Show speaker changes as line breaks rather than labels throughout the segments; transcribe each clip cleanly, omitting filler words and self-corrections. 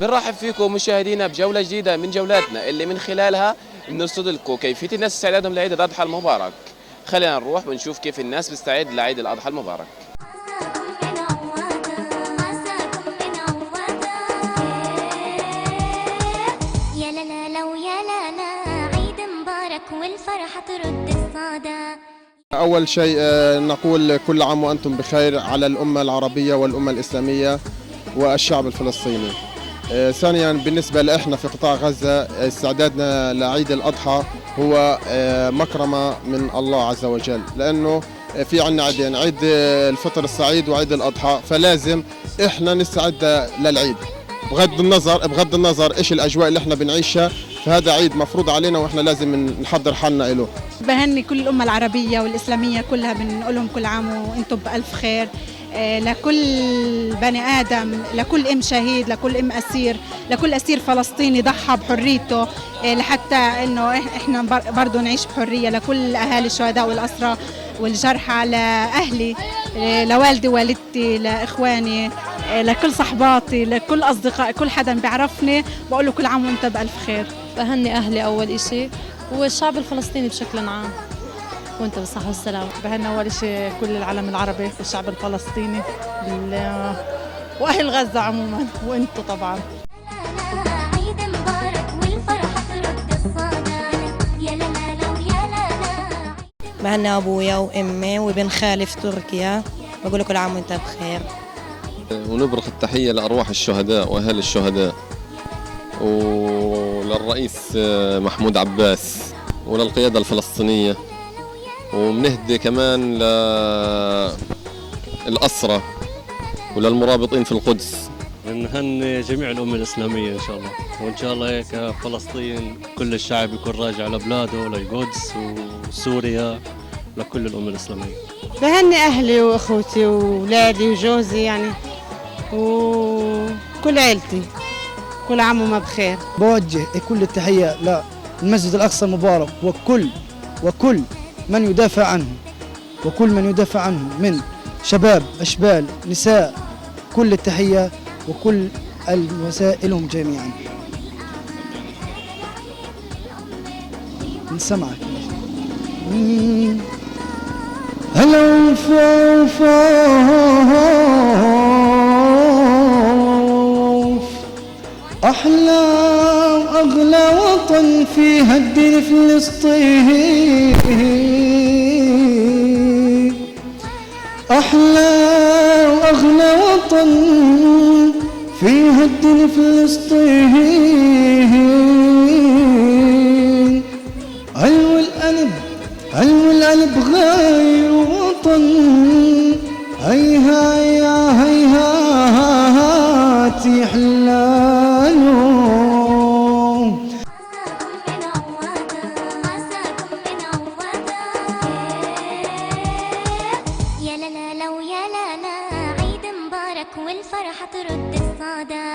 بنرحب فيكم مشاهدينا بجولة جديدة من جولاتنا اللي من خلالها بنرصد لكم كيفية الناس استعدادهم لعيد الأضحى المبارك. خلينا نروح ونشوف كيف الناس بتستعد لعيد الأضحى المبارك.
يا لا لو يا لا عيد مبارك والفرحة ترد الصدى.
أول شيء نقول كل عام وأنتم بخير على الأمة العربية والأمة الإسلامية والشعب الفلسطيني. ثانيا بالنسبة لإحنا في قطاع غزة استعدادنا لعيد الأضحى هو مكرمة من الله عز وجل، لأنه في عنا عيدين، عيد الفطر السعيد وعيد الأضحى، فلازم إحنا نستعد للعيد بغض النظر إيش الأجواء اللي إحنا بنعيشها، فهذا عيد مفروض علينا وإحنا لازم نحضر حالنا له.
بهني كل الأمة العربية والإسلامية كلها، بنقول لهم كل عام وأنتم بألف خير. لكل بني آدم، لكل أم شهيد، لكل أم أسير، لكل أسير فلسطيني ضحى بحريته لحتى إنه إحنا برضو نعيش بحرية. لكل أهالي الشهداء والأسرى والجرحى، لأهلي، لوالدي والدتي، لإخواني، لكل صحباتي، لكل أصدقاء، كل حدا بيعرفني بقول له كل عام وأنت بألف خير.
بهني أهلي أول إشي والشعب الفلسطيني بشكل عام وأنت بالصحة والسلامة.
بهني أول شيء كل العالم العربي والشعب الفلسطيني وأهل غزة عموما وأنتم طبعا.
عيد مبارك والفرحة ترد الصدى. يا لا لو يا لا.
بهني أبويا وأمي وابن خالي في تركيا، بقول كل عام وأنت بخير.
ونبرخ التحية لأرواح الشهداء وأهل الشهداء وللرئيس محمود عباس وللقيادة الفلسطينية، وبنهدي كمان للأسرى وللمرابطين في القدس.
نهني جميع الأمة الإسلامية إن شاء الله، وإن شاء الله هيك فلسطين كل الشعب يكون راجع لبلاده للقدس وسوريا، لكل الأمة الإسلامية.
بهني أهلي وأخوتي وولادي وجوزي يعني وكل عيلتي، كل عام وما بخير.
بوجه كل التحية للمسجد الأقصى المبارك وكل من يدافع عنه، وكل من يدافع عنه من شباب، أشبال، نساء، كل التحية وكل الوسائلهم جميعا. نسمعك. هلا أحلى وأغلى وطن فيها الدين فلسطين، أحلى وأغلى وطن فيها الدين فلسطين. علو القلب غير وطن، هيهات يحلالو.
يا لا لو يا لا عيد مبارك والفرحة ترد الصدى.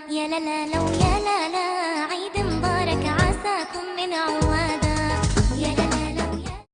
يا لا لو يا لا عيد مبارك عساكم من عوادة.